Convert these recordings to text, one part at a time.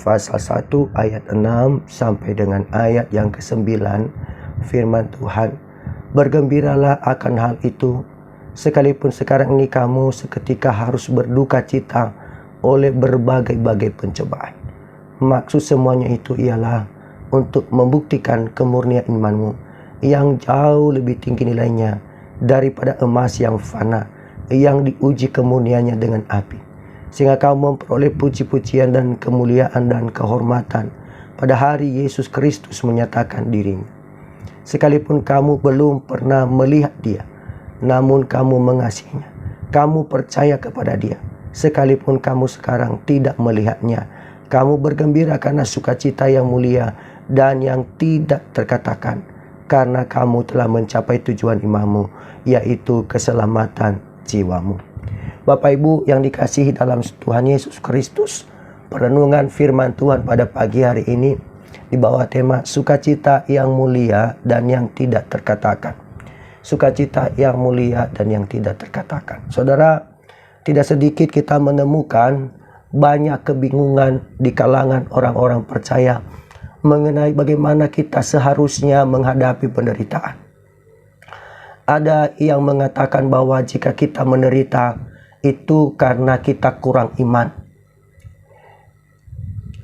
pasal 1 ayat 6 sampai dengan ayat yang ke-9, firman Tuhan, "Bergembiralah akan hal itu, sekalipun sekarang ini kamu seketika harus berduka cita oleh berbagai-bagai pencobaan." Maksud semuanya itu ialah untuk membuktikan kemurnian imanmu yang jauh lebih tinggi nilainya daripada emas yang fana, yang diuji kemurniannya dengan api, sehingga kamu memperoleh puji-pujian dan kemuliaan dan kehormatan pada hari Yesus Kristus menyatakan dirinya. Sekalipun kamu belum pernah melihat Dia, namun kamu mengasihinya, kamu percaya kepada Dia. Sekalipun kamu sekarang tidak melihatnya, kamu bergembira karena sukacita yang mulia dan yang tidak terkatakan, karena kamu telah mencapai tujuan imanmu, yaitu keselamatan jiwamu. Bapak Ibu yang dikasihi dalam Tuhan Yesus Kristus, perenungan firman Tuhan pada pagi hari ini di bawah tema sukacita yang mulia dan yang tidak terkatakan. Sukacita yang mulia dan yang tidak terkatakan. Saudara, tidak sedikit kita menemukan banyak kebingungan di kalangan orang-orang percaya mengenai bagaimana kita seharusnya menghadapi penderitaan. Ada yang mengatakan bahwa jika kita menderita itu karena kita kurang iman.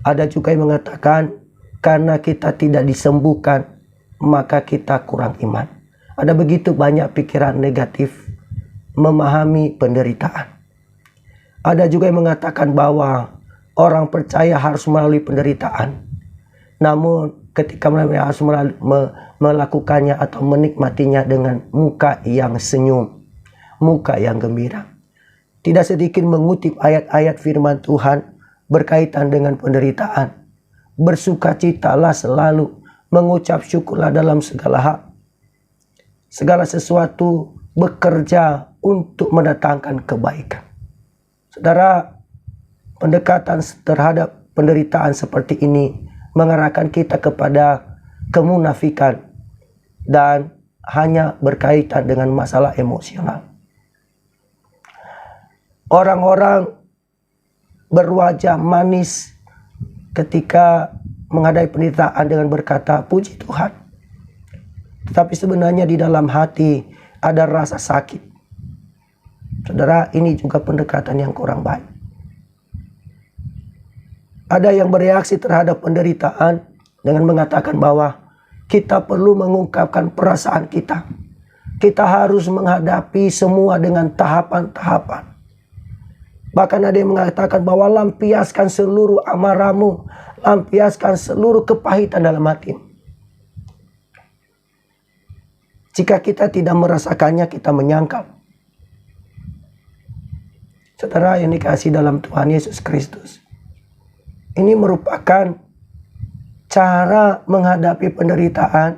Ada juga yang mengatakan karena kita tidak disembuhkan maka kita kurang iman. Ada begitu banyak pikiran negatif memahami penderitaan. Ada juga yang mengatakan bahwa orang percaya harus melalui penderitaan. Namun ketika mereka harus melakukannya atau menikmatinya dengan muka yang senyum, muka yang gembira. Tidak sedikit mengutip ayat-ayat firman Tuhan berkaitan dengan penderitaan. Bersukacitalah selalu, mengucap syukurlah dalam segala hal. Segala sesuatu bekerja untuk mendatangkan kebaikan. Saudara, pendekatan terhadap penderitaan seperti ini mengarahkan kita kepada kemunafikan dan hanya berkaitan dengan masalah emosional. Orang-orang berwajah manis ketika menghadapi penderitaan dengan berkata, "Puji Tuhan." Tetapi sebenarnya di dalam hati ada rasa sakit. Saudara, ini juga pendekatan yang kurang baik. Ada yang bereaksi terhadap penderitaan dengan mengatakan bahwa kita perlu mengungkapkan perasaan kita. Kita harus menghadapi semua dengan tahapan-tahapan. Bahkan ada yang mengatakan bahwa lampiaskan seluruh amarahmu, lampiaskan seluruh kepahitan dalam hatimu. Jika kita tidak merasakannya, kita menyangkal. Saudara yang dikasihi dalam Tuhan Yesus Kristus, ini merupakan cara menghadapi penderitaan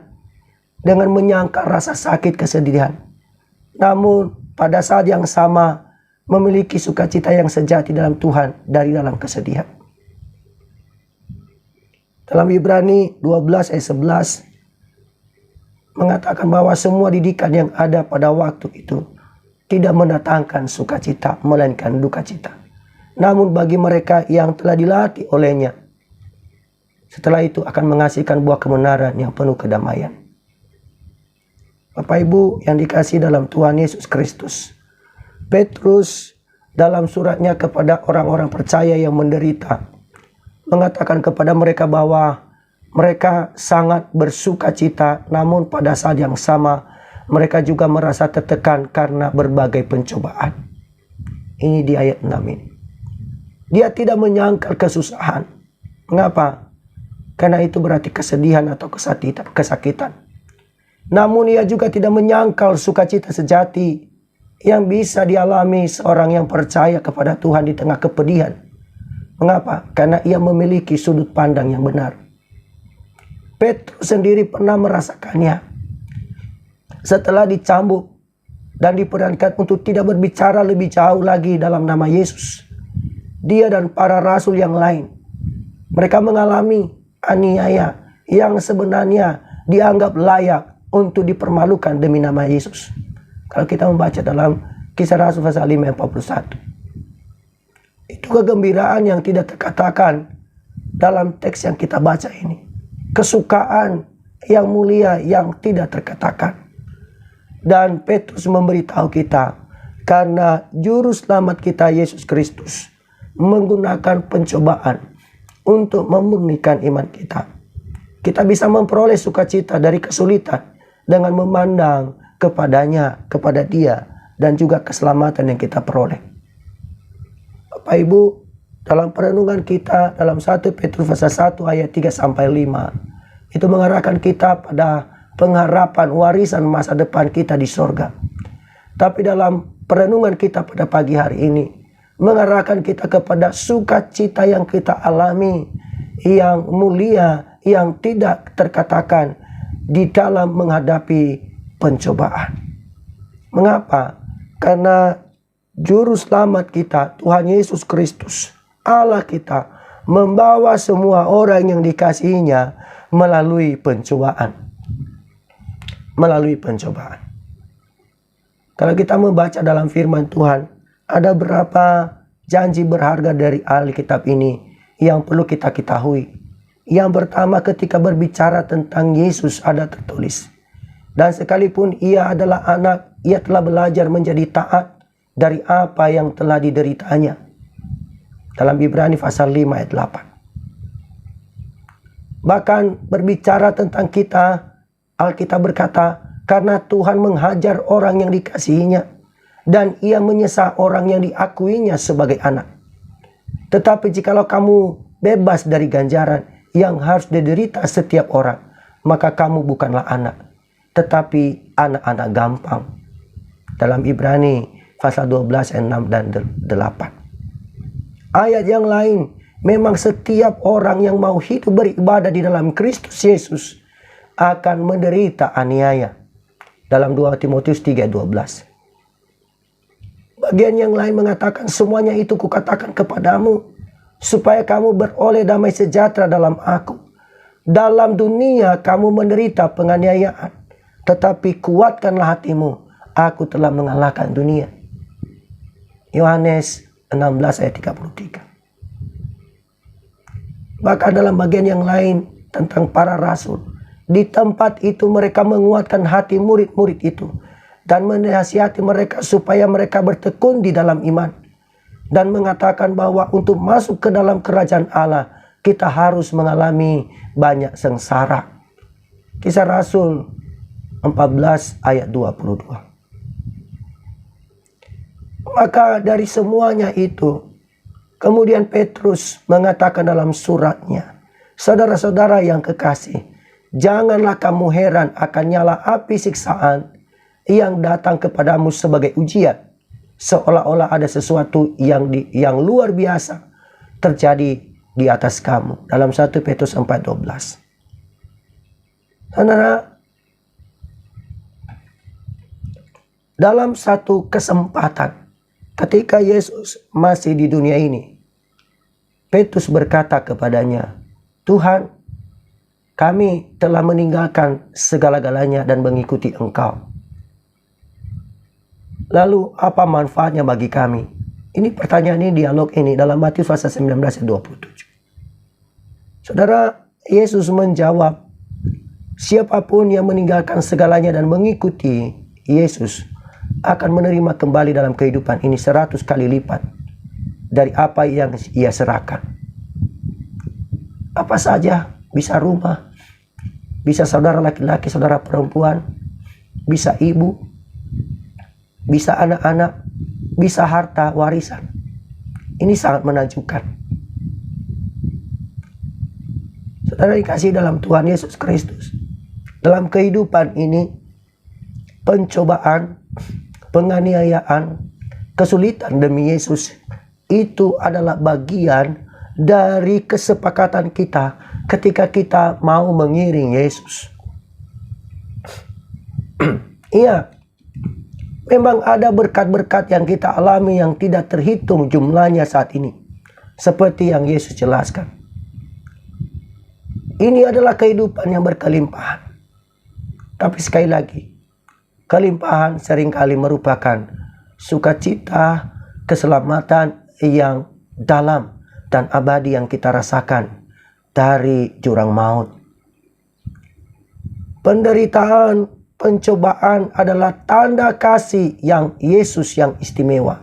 dengan menyangkal rasa sakit kesedihan. Namun pada saat yang sama memiliki sukacita yang sejati dalam Tuhan dari dalam kesedihan. Dalam Ibrani 12 ayat 11 mengatakan bahwa semua didikan yang ada pada waktu itu tidak mendatangkan sukacita, melainkan duka cita. Namun bagi mereka yang telah dilatih olehnya, setelah itu akan menghasilkan buah kebenaran yang penuh kedamaian. Bapak Ibu yang dikasihi dalam Tuhan Yesus Kristus, Petrus dalam suratnya kepada orang-orang percaya yang menderita mengatakan kepada mereka bahwa mereka sangat bersuka cita, namun pada saat yang sama mereka juga merasa tertekan karena berbagai pencobaan. Ini di ayat 6 ini. Dia tidak menyangkal kesusahan. Mengapa? Karena itu berarti kesedihan atau kesakitan. Namun ia juga tidak menyangkal sukacita sejati yang bisa dialami seorang yang percaya kepada Tuhan di tengah kepedihan. Mengapa? Karena ia memiliki sudut pandang yang benar. Petrus sendiri pernah merasakannya. Setelah dicambuk dan diperintahkan untuk tidak berbicara lebih jauh lagi dalam nama Yesus, dia dan para rasul yang lain, mereka mengalami aniaya yang sebenarnya dianggap layak untuk dipermalukan demi nama Yesus. Kalau kita membaca dalam Kisah Rasul pasal 5 ayat 41. Itu kegembiraan yang tidak terkatakan dalam teks yang kita baca ini. Kesukaan yang mulia yang tidak terkatakan. Dan Petrus memberitahu kita, karena juru selamat kita Yesus Kristus menggunakan pencobaan untuk memurnikan iman kita. Kita bisa memperoleh sukacita dari kesulitan dengan memandang kepadanya, kepada Dia, dan juga keselamatan yang kita peroleh. Bapak Ibu, dalam perenungan kita dalam 1 Petrus pasal 1 ayat 3-5 itu mengarahkan kita pada pengharapan warisan masa depan kita di sorga. Tapi dalam perenungan kita pada pagi hari ini mengarahkan kita kepada sukacita yang kita alami, yang mulia, yang tidak terkatakan di dalam menghadapi pencobaan. Mengapa? Karena juru selamat kita, Tuhan Yesus Kristus, Allah kita, membawa semua orang yang dikasihinya melalui pencobaan. Melalui pencobaan. Kalau kita membaca dalam firman Tuhan, ada berapa janji berharga dari Alkitab ini yang perlu kita ketahui. Yang pertama, ketika berbicara tentang Yesus ada tertulis, dan sekalipun ia adalah anak, ia telah belajar menjadi taat dari apa yang telah dideritanya. Dalam Ibrani pasal 5 ayat 8. Bahkan berbicara tentang kita, Alkitab berkata, karena Tuhan menghajar orang yang dikasihinya, dan ia menyesal orang yang diakuinya sebagai anak. Tetapi jikalau kamu bebas dari ganjaran yang harus diderita setiap orang, maka kamu bukanlah anak, tetapi anak-anak gampang. Dalam Ibrani pasal 12 ayat 6 dan 8. Ayat yang lain, memang setiap orang yang mau hidup beribadah di dalam Kristus Yesus akan menderita aniaya. Dalam 2 Timotius 3:12. Bagian yang lain mengatakan, semuanya itu kukatakan kepadamu, supaya kamu beroleh damai sejahtera dalam aku. Dalam dunia kamu menderita penganiayaan, tetapi kuatkanlah hatimu, aku telah mengalahkan dunia. Yohanes 16 ayat 33. Bahkan dalam bagian yang lain tentang para rasul, di tempat itu mereka menguatkan hati murid-murid itu dan menasihati mereka supaya mereka bertekun di dalam iman, dan mengatakan bahwa untuk masuk ke dalam kerajaan Allah kita harus mengalami banyak sengsara. Kisah Rasul 14 ayat 22. Maka dari semuanya itu, kemudian Petrus mengatakan dalam suratnya, saudara-saudara yang kekasih, janganlah kamu heran akan nyala api siksaan yang datang kepadamu sebagai ujian, seolah-olah ada sesuatu yang luar biasa terjadi di atas kamu. Dalam 1 Petrus 4:12. Saudara, dalam satu kesempatan ketika Yesus masih di dunia ini, Petrus berkata kepadanya, Tuhan, kami telah meninggalkan segala-galanya dan mengikuti Engkau. Lalu apa manfaatnya bagi kami? Ini pertanyaan ini, dialog ini dalam Matius pasal 19 ayat 27. Saudara, Yesus menjawab, siapapun yang meninggalkan segalanya dan mengikuti Yesus akan menerima kembali dalam kehidupan ini 100 kali lipat dari apa yang ia serahkan. Apa saja, bisa rumah, bisa saudara laki-laki, saudara perempuan, bisa ibu, bisa anak-anak, bisa harta warisan. Ini sangat menakjubkan. Saudara dikasih dalam Tuhan Yesus Kristus, dalam kehidupan ini, pencobaan, penganiayaan, kesulitan demi Yesus itu adalah bagian dari kesepakatan kita ketika kita mau mengiring Yesus. Iya, memang ada berkat-berkat yang kita alami yang tidak terhitung jumlahnya saat ini, seperti yang Yesus jelaskan. Ini adalah kehidupan yang berkelimpahan. Tapi sekali lagi, kelimpahan seringkali merupakan sukacita, keselamatan yang dalam dan abadi yang kita rasakan dari jurang maut. Penderitaan, pencobaan adalah tanda kasih yang Yesus yang istimewa.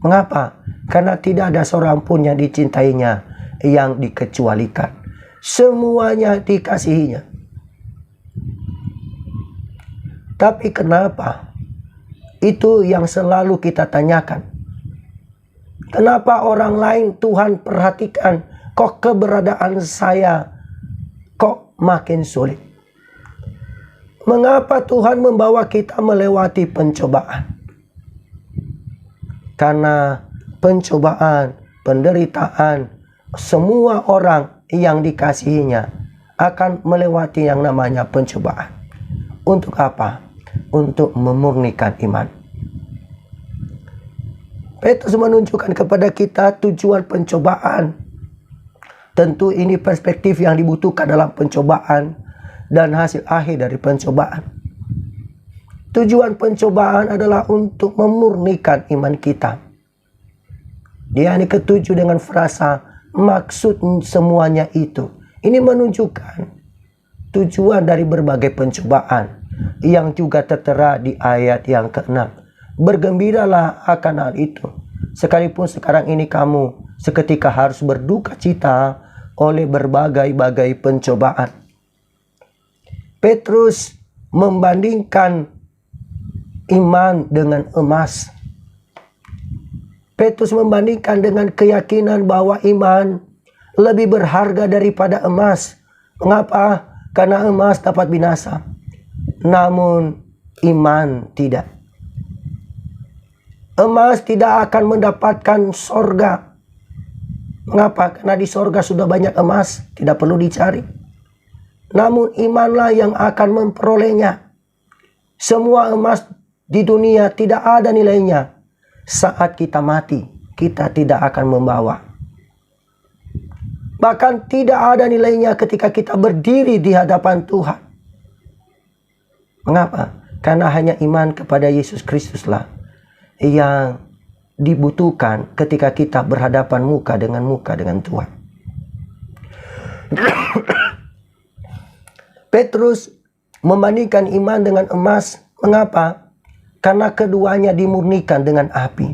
Mengapa? Karena tidak ada seorang pun yang dicintainya yang dikecualikan. Semuanya dikasihinya. Tapi kenapa? Itu yang selalu kita tanyakan. Kenapa orang lain Tuhan perhatikan, kok keberadaan saya kok makin sulit? Mengapa Tuhan membawa kita melewati pencobaan? Karena pencobaan, penderitaan, semua orang yang dikasihinya akan melewati yang namanya pencobaan. Untuk apa? Untuk memurnikan iman. Petrus menunjukkan kepada kita tujuan pencobaan. Tentu ini perspektif yang dibutuhkan dalam pencobaan dan hasil akhir dari pencobaan. Tujuan pencobaan adalah untuk memurnikan iman kita. Dia ini ketujuh dengan frasa maksud semuanya itu. Ini menunjukkan tujuan dari berbagai pencobaan yang juga tertera di ayat yang ke-6. Bergembiralah akan hal itu, sekalipun sekarang ini kamu seketika harus berduka cita oleh berbagai-bagai pencobaan. Petrus membandingkan iman dengan emas. Petrus membandingkan dengan keyakinan bahwa iman lebih berharga daripada emas. Mengapa? Karena emas dapat binasa, namun iman tidak. Emas tidak akan mendapatkan sorga. Mengapa? Karena di sorga sudah banyak emas, tidak perlu dicari. Namun imanlah yang akan memperolehnya. Semua emas di dunia tidak ada nilainya. Saat kita mati, kita tidak akan membawa. Bahkan tidak ada nilainya ketika kita berdiri di hadapan Tuhan. Mengapa? Karena hanya iman kepada Yesus Kristuslah yang dibutuhkan ketika kita berhadapan muka dengan Tuhan. Petrus membandingkan iman dengan emas. Mengapa? Karena keduanya dimurnikan dengan api.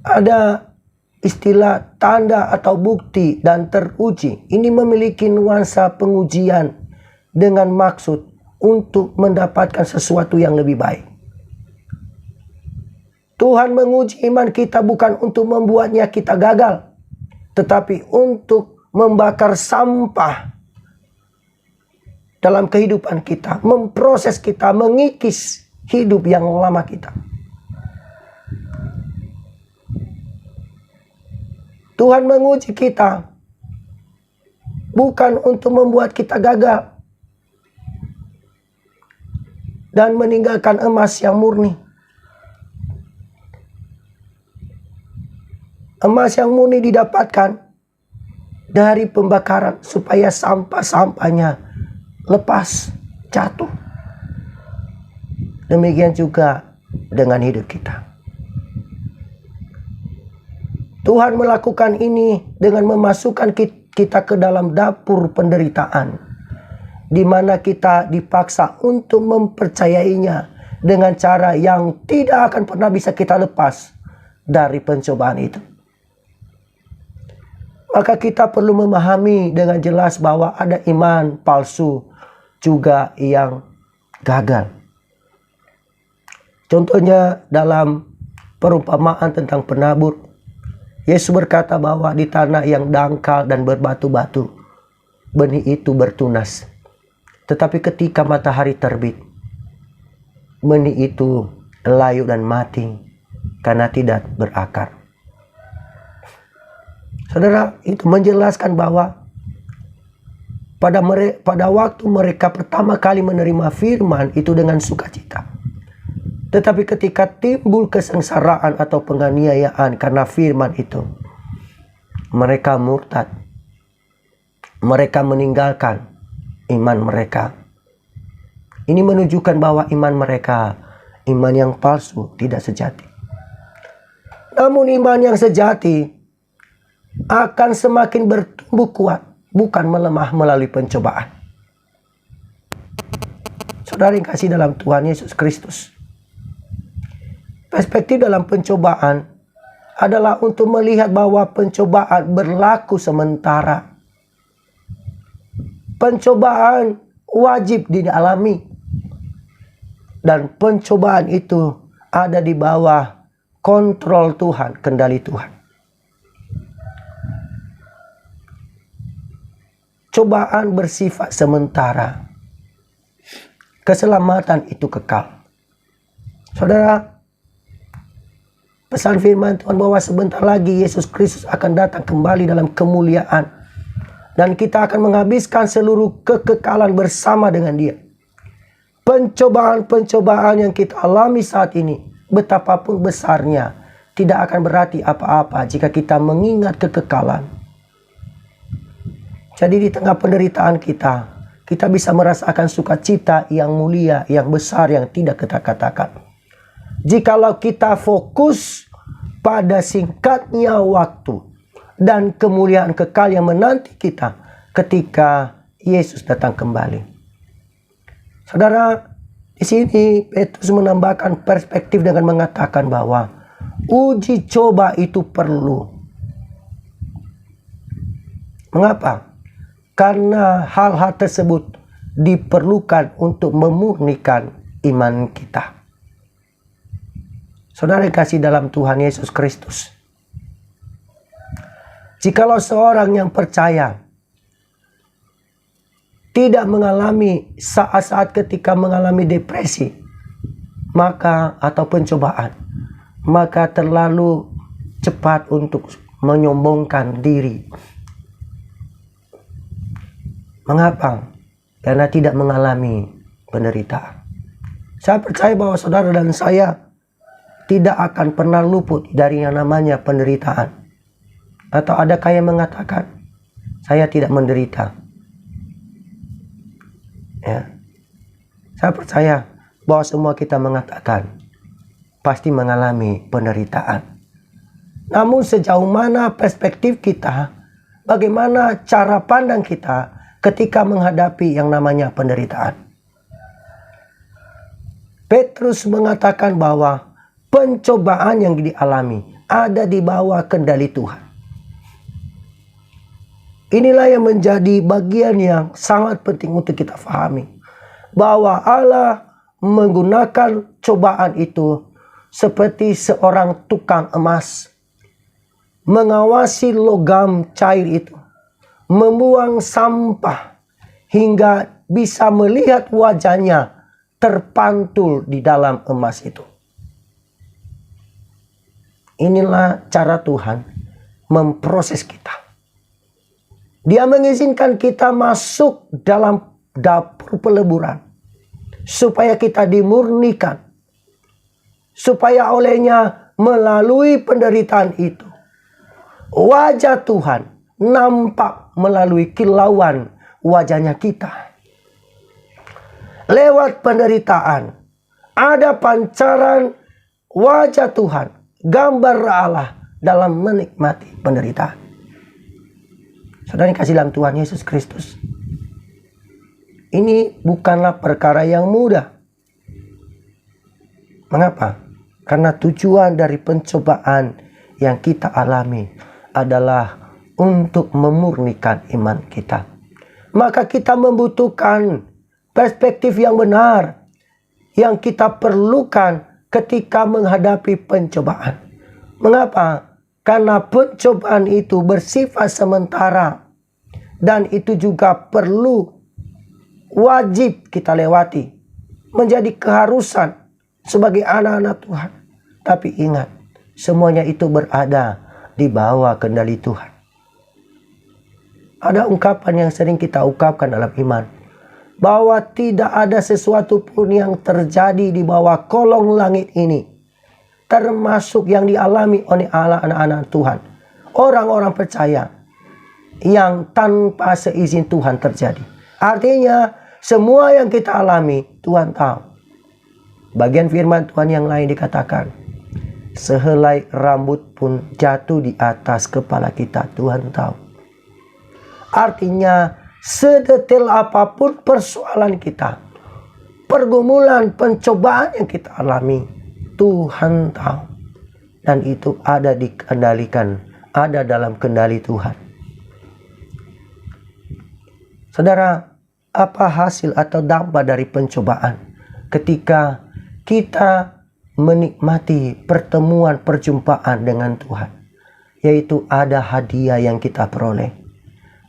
Ada istilah tanda atau bukti dan teruji. Ini memiliki nuansa pengujian dengan maksud untuk mendapatkan sesuatu yang lebih baik. Tuhan menguji iman kita bukan untuk membuatnya kita gagal, tetapi untuk membakar sampah dalam kehidupan kita, memproses kita, mengikis hidup yang lama kita. Tuhan menguji kita bukan untuk membuat kita gagal dan meninggalkan emas yang murni. Emas yang murni didapatkan dari pembakaran supaya sampah-sampahnya lepas, jatuh. Demikian juga dengan hidup kita. Tuhan melakukan ini dengan memasukkan kita ke dalam dapur penderitaan, di mana kita dipaksa untuk mempercayainya dengan cara yang tidak akan pernah bisa kita lepas dari pencobaan itu. Maka kita perlu memahami dengan jelas bahwa ada iman palsu juga yang gagal. Contohnya dalam perumpamaan tentang penabur, Yesus berkata bahwa di tanah yang dangkal dan berbatu-batu, benih itu bertunas. Tetapi ketika matahari terbit, benih itu layu dan mati karena tidak berakar. Saudara, itu menjelaskan bahwa pada waktu mereka pertama kali menerima firman itu dengan sukacita. Tetapi ketika timbul kesengsaraan atau penganiayaan karena firman itu, mereka murtad. Mereka meninggalkan iman mereka. Ini menunjukkan bahwa iman mereka, iman yang palsu, tidak sejati. Namun iman yang sejati akan semakin bertumbuh kuat, bukan melemah melalui pencobaan. Saudara yang kasih dalam Tuhan Yesus Kristus, perspektif dalam pencobaan adalah untuk melihat bahwa pencobaan berlaku sementara. Pencobaan wajib dialami. Dan pencobaan itu ada di bawah kontrol Tuhan, kendali Tuhan. Cobaan bersifat sementara. Keselamatan itu kekal. Saudara, pesan firman Tuhan bahwa sebentar lagi Yesus Kristus akan datang kembali dalam kemuliaan. Dan kita akan menghabiskan seluruh kekekalan bersama dengan Dia. Pencobaan-pencobaan yang kita alami saat ini, betapapun besarnya, tidak akan berarti apa-apa jika kita mengingat kekekalan. Jadi di tengah penderitaan kita bisa merasakan sukacita yang mulia, yang besar, yang tidak kita katakan. Jikalau kita fokus pada singkatnya waktu dan kemuliaan kekal yang menanti kita ketika Yesus datang kembali. Saudara, di sini Petrus menambahkan perspektif dengan mengatakan bahwa uji coba itu perlu. Mengapa? Karena hal-hal tersebut diperlukan untuk memurnikan iman kita. Saudara yang kasih dalam Tuhan Yesus Kristus, jikalau seorang yang percaya tidak mengalami saat-saat ketika mengalami depresi, atau pencobaan, maka terlalu cepat untuk menyombongkan diri. Mengapa? Karena tidak mengalami penderitaan. Saya percaya bahwa saudara dan saya tidak akan pernah luput dari yang namanya penderitaan. Atau adakah yang mengatakan, saya tidak menderita? Ya. Saya percaya bahwa semua kita mengatakan, pasti mengalami penderitaan. Namun sejauh mana perspektif kita, bagaimana cara pandang kita ketika menghadapi yang namanya penderitaan? Petrus mengatakan bahwa pencobaan yang dialami ada di bawah kendali Tuhan. Inilah yang menjadi bagian yang sangat penting untuk kita fahami. Bahwa Allah menggunakan cobaan itu seperti seorang tukang emas. Mengawasi logam cair itu. Membuang sampah hingga bisa melihat wajahnya terpantul di dalam emas itu. Inilah cara Tuhan memproses kita. Dia mengizinkan kita masuk dalam dapur peleburan supaya kita dimurnikan, supaya olehnya melalui penderitaan itu wajah Tuhan nampak melalui kilauan wajahnya kita. Lewat penderitaan ada pancaran wajah Tuhan, gambar Allah dalam menikmati penderitaan. Saudara yang kasih dalam Tuhan Yesus Kristus, ini bukanlah perkara yang mudah. Mengapa? Karena tujuan dari pencobaan yang kita alami adalah untuk memurnikan iman kita. Maka kita membutuhkan perspektif yang benar yang kita perlukan ketika menghadapi pencobaan. Mengapa? Karena pencobaan itu bersifat sementara. Dan itu juga perlu, wajib kita lewati. Menjadi keharusan sebagai anak-anak Tuhan. Tapi ingat, semuanya itu berada di bawah kendali Tuhan. Ada ungkapan yang sering kita ungkapkan dalam iman. Bahwa tidak ada sesuatu pun yang terjadi di bawah kolong langit ini. Termasuk yang dialami oleh anak-anak Tuhan. Orang-orang percaya. Yang tanpa seizin Tuhan terjadi. Artinya semua yang kita alami Tuhan tahu. Bagian firman Tuhan yang lain dikatakan. sehelai rambut pun jatuh di atas kepala kita. Tuhan tahu. Artinya sedetail apapun persoalan kita, pergumulan, pencobaan yang kita alami, Tuhan tahu. Dan itu ada dikendalikan, ada dalam kendali Tuhan. Saudara, apa hasil atau dampak dari pencobaan ketika kita menikmati pertemuan perjumpaan dengan Tuhan? Yaitu ada hadiah yang kita peroleh.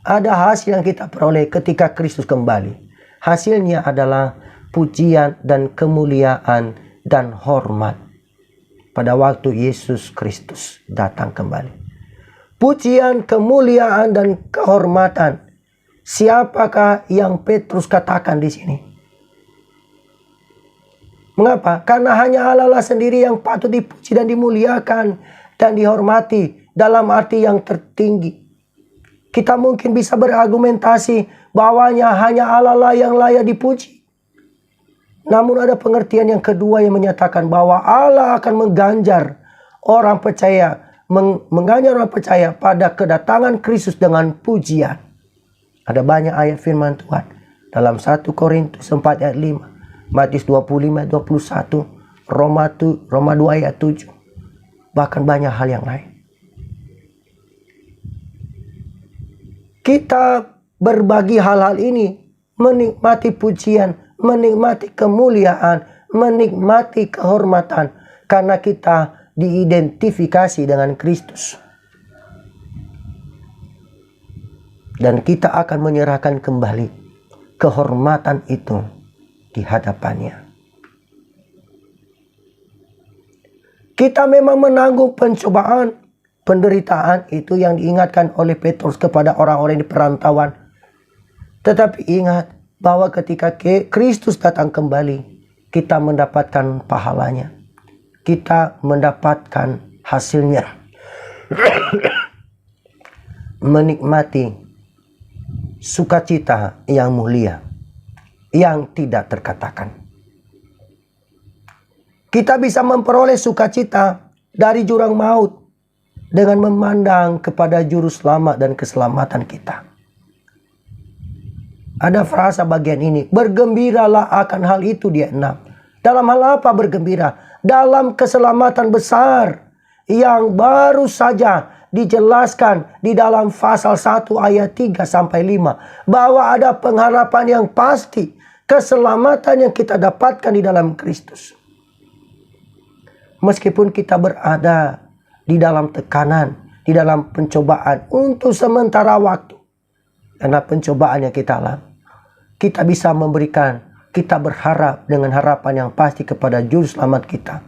Ada hasil yang kita peroleh ketika Kristus kembali. Hasilnya adalah pujian dan kemuliaan dan hormat pada waktu Yesus Kristus datang kembali. Pujian, kemuliaan, dan kehormatan. Siapakah yang Petrus katakan di sini? Mengapa? Karena hanya Allah sendiri yang patut dipuji dan dimuliakan dan dihormati dalam arti yang tertinggi. Kita mungkin bisa berargumentasi bahwanya hanya Allah yang layak dipuji. Namun ada pengertian yang kedua yang menyatakan bahwa Allah akan mengganjar orang percaya, mengganjar orang percaya pada kedatangan Kristus dengan pujian. Ada banyak ayat firman Tuhan dalam 1 Korintus 4 ayat 5, Matius 25 ayat 21, Roma 2 ayat 7. Bahkan banyak hal yang lain. Kita berbagi hal-hal ini, menikmati pujian, menikmati kemuliaan, menikmati kehormatan, karena kita diidentifikasi dengan Kristus. Dan kita akan menyerahkan kembali kehormatan itu di hadapannya. Kita memang menanggung pencobaan, penderitaan itu yang diingatkan oleh Petrus kepada orang-orang di perantauan. Tetapi ingat bahwa ketika Kristus datang kembali, kita mendapatkan pahalanya. Kita mendapatkan hasilnya. Menikmati sukacita yang mulia, yang tidak terkatakan. Kita bisa memperoleh sukacita dari jurang maut dengan memandang kepada juru selamat dan keselamatan kita. Ada frasa bagian ini, bergembiralah akan hal itu dia 6. Dalam hal apa bergembira? Dalam keselamatan besar yang baru saja dijelaskan di dalam pasal 1 ayat 3 sampai 5. Bahwa ada pengharapan yang pasti, keselamatan yang kita dapatkan di dalam Kristus. Meskipun kita berada di dalam tekanan, di dalam pencobaan untuk sementara waktu. Karena pencobaan yang kita alami, kita bisa memberikan, kita berharap dengan harapan yang pasti kepada juru selamat kita.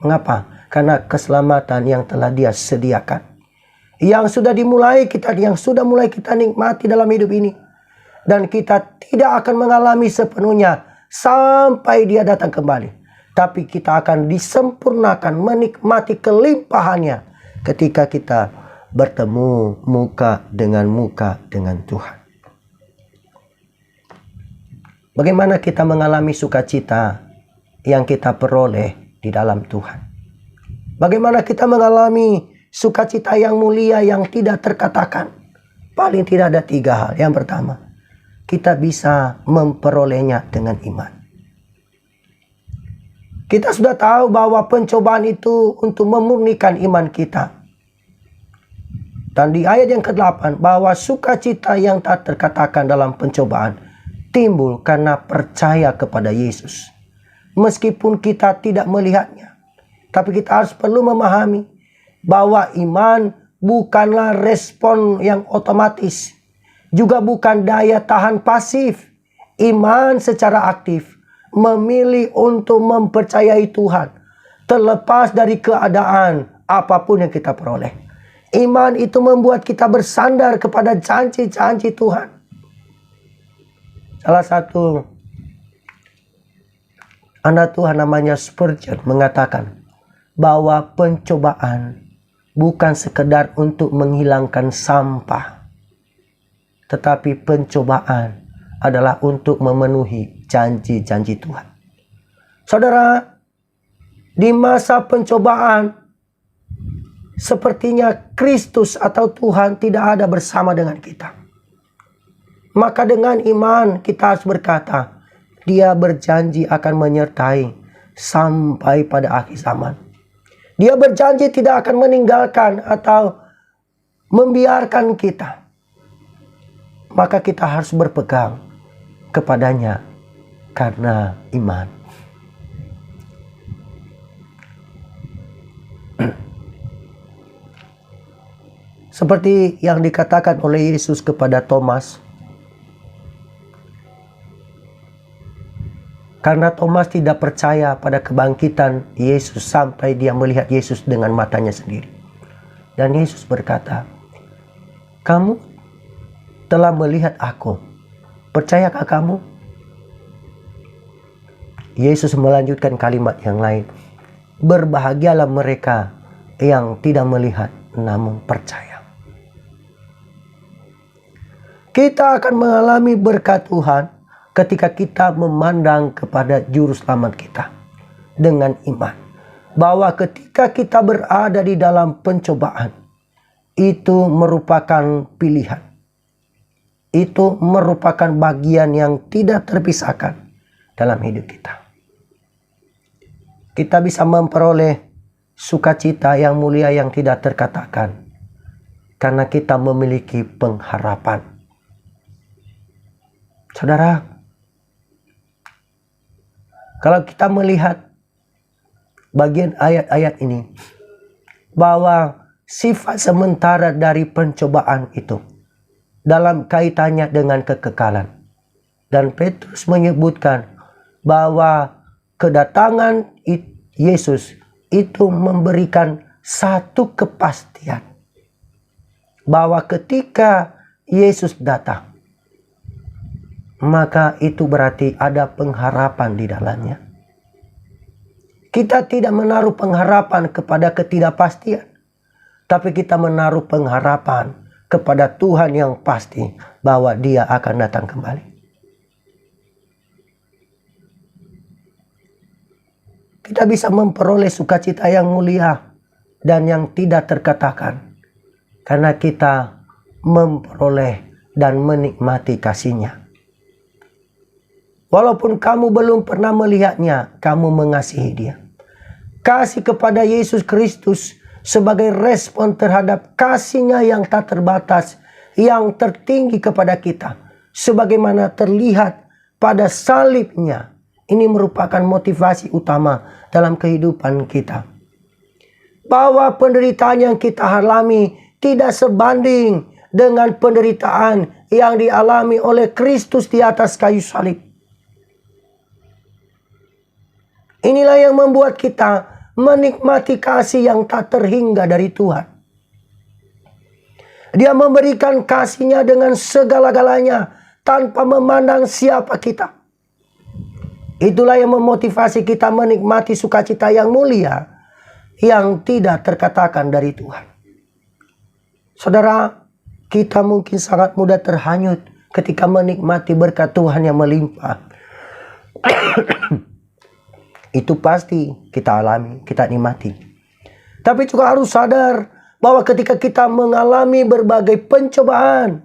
Mengapa? Karena keselamatan yang telah Dia sediakan, yang sudah dimulai kita, yang sudah mulai kita nikmati dalam hidup ini. Dan kita tidak akan mengalami sepenuhnya sampai Dia datang kembali. Tapi kita akan disempurnakan, menikmati kelimpahannya ketika kita bertemu muka dengan Tuhan. Bagaimana kita mengalami sukacita yang kita peroleh di dalam Tuhan? Bagaimana kita mengalami sukacita yang mulia yang tidak terkatakan? Paling tidak ada 3 hal. Yang pertama, kita bisa memperolehnya dengan iman. Kita sudah tahu bahwa pencobaan itu untuk memurnikan iman kita. Dan di ayat yang ke-8, bahwa sukacita yang tak terkatakan dalam pencobaan timbul karena percaya kepada Yesus. Meskipun kita tidak melihatnya, tapi kita harus perlu memahami bahwa iman bukanlah respon yang otomatis, juga bukan daya tahan pasif. Iman secara aktif memilih untuk mempercayai Tuhan terlepas dari keadaan apapun yang kita peroleh. Iman itu membuat kita bersandar kepada janji-janji Tuhan. Salah satu anak Tuhan namanya Spurgeon mengatakan bahwa pencobaan bukan sekedar untuk menghilangkan sampah, tetapi pencobaan adalah untuk memenuhi janji-janji Tuhan. Saudara, di masa pencobaan sepertinya Kristus atau Tuhan tidak ada bersama dengan kita. Maka dengan iman kita harus berkata, Dia berjanji akan menyertai sampai pada akhir zaman. Dia berjanji tidak akan meninggalkan atau membiarkan kita. Maka kita harus berpegang kepadanya karena iman. Seperti yang dikatakan oleh Yesus kepada Thomas. Karena Thomas tidak percaya pada kebangkitan Yesus sampai dia melihat Yesus dengan matanya sendiri. Dan Yesus berkata, "Kamu telah melihat aku. Percayakah kamu?" Yesus melanjutkan kalimat yang lain. "Berbahagialah mereka yang tidak melihat namun percaya." Kita akan mengalami berkat Tuhan ketika kita memandang kepada juru selamat kita dengan iman. Bahwa ketika kita berada di dalam pencobaan, itu merupakan pilihan. Itu merupakan bagian yang tidak terpisahkan dalam hidup kita. Kita bisa memperoleh sukacita yang mulia yang tidak terkatakan karena kita memiliki pengharapan. Saudara, kalau kita melihat bagian ayat-ayat ini, bahwa sifat sementara dari pencobaan itu dalam kaitannya dengan kekekalan. Dan Petrus menyebutkan bahwa kedatangan Yesus itu memberikan satu kepastian. Bahwa ketika Yesus datang, maka itu berarti ada pengharapan di dalamnya. Kita tidak menaruh pengharapan kepada ketidakpastian, tapi kita menaruh pengharapan kepada Tuhan yang pasti bahwa Dia akan datang kembali. Kita bisa memperoleh sukacita yang mulia dan yang tidak terkatakan karena kita memperoleh dan menikmati kasih-Nya. Walaupun kamu belum pernah melihatnya, kamu mengasihi Dia. Kasih kepada Yesus Kristus sebagai respon terhadap kasih-Nya yang tak terbatas, yang tertinggi kepada kita. Sebagaimana terlihat pada salib-Nya. Ini merupakan motivasi utama dalam kehidupan kita. Bahwa penderitaan yang kita alami tidak sebanding dengan penderitaan yang dialami oleh Kristus di atas kayu salib. Inilah yang membuat kita menikmati kasih yang tak terhingga dari Tuhan. Dia memberikan kasih-Nya dengan segala-galanya tanpa memandang siapa kita. Itulah yang memotivasi kita menikmati sukacita yang mulia yang tidak terkatakan dari Tuhan. Saudara, kita mungkin sangat mudah terhanyut ketika menikmati berkat Tuhan yang melimpah. Itu pasti kita alami, kita nikmati. Tapi juga harus sadar bahwa ketika kita mengalami berbagai pencobaan,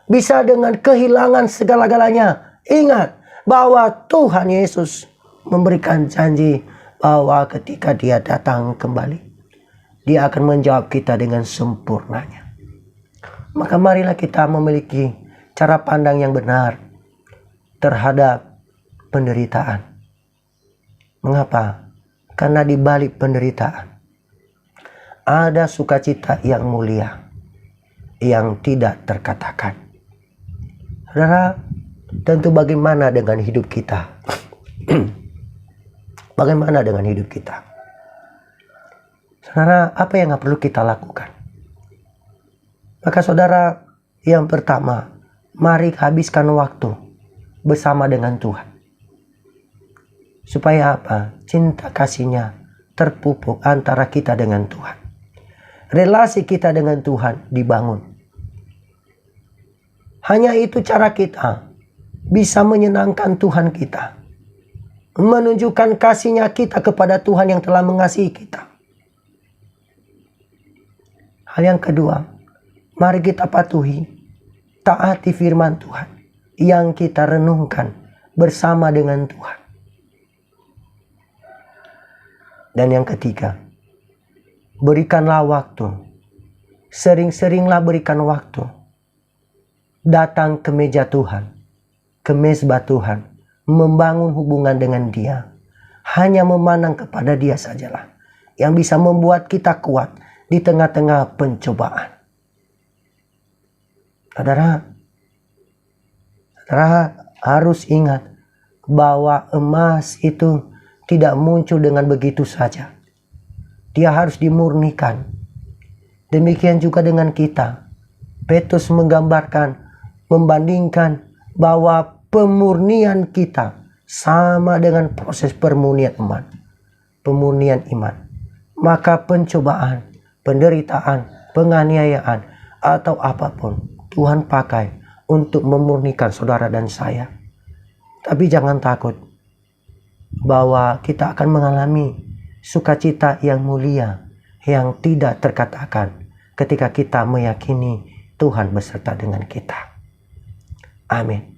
bisa dengan kehilangan segala-galanya, ingat bahwa Tuhan Yesus memberikan janji bahwa ketika Dia datang kembali, Dia akan menjawab kita dengan sempurnanya. Maka marilah kita memiliki cara pandang yang benar terhadap penderitaan. Mengapa? Karena di balik penderitaan ada sukacita yang mulia yang tidak terkatakan. Saudara, tentu bagaimana dengan hidup kita? Bagaimana dengan hidup kita? Saudara, apa yang perlu kita lakukan? Maka saudara, yang pertama, mari habiskan waktu bersama dengan Tuhan. Supaya apa? Cinta kasih-Nya terpupuk antara kita dengan Tuhan. Relasi kita dengan Tuhan dibangun. Hanya itu cara kita bisa menyenangkan Tuhan kita. Menunjukkan kasih-Nya kita kepada Tuhan yang telah mengasihi kita. Hal yang kedua, mari kita patuhi, taati firman Tuhan yang kita renungkan bersama dengan Tuhan. Dan yang ketiga, berikanlah waktu. Sering-seringlah berikan waktu. Datang ke meja Tuhan, ke mezbah Tuhan, membangun hubungan dengan Dia. Hanya memandang kepada Dia sajalah yang bisa membuat kita kuat di tengah-tengah pencobaan. Saudara harus ingat bahwa emas itu tidak muncul dengan begitu saja. Dia harus dimurnikan. Demikian juga dengan kita. Petrus membandingkan bahwa pemurnian kita sama dengan proses pemurnian iman. Maka pencobaan, penderitaan, penganiayaan, atau apapun Tuhan pakai untuk memurnikan saudara dan saya. Tapi jangan takut bahwa kita akan mengalami sukacita yang mulia yang tidak terkatakan ketika kita meyakini Tuhan beserta dengan kita. Amin.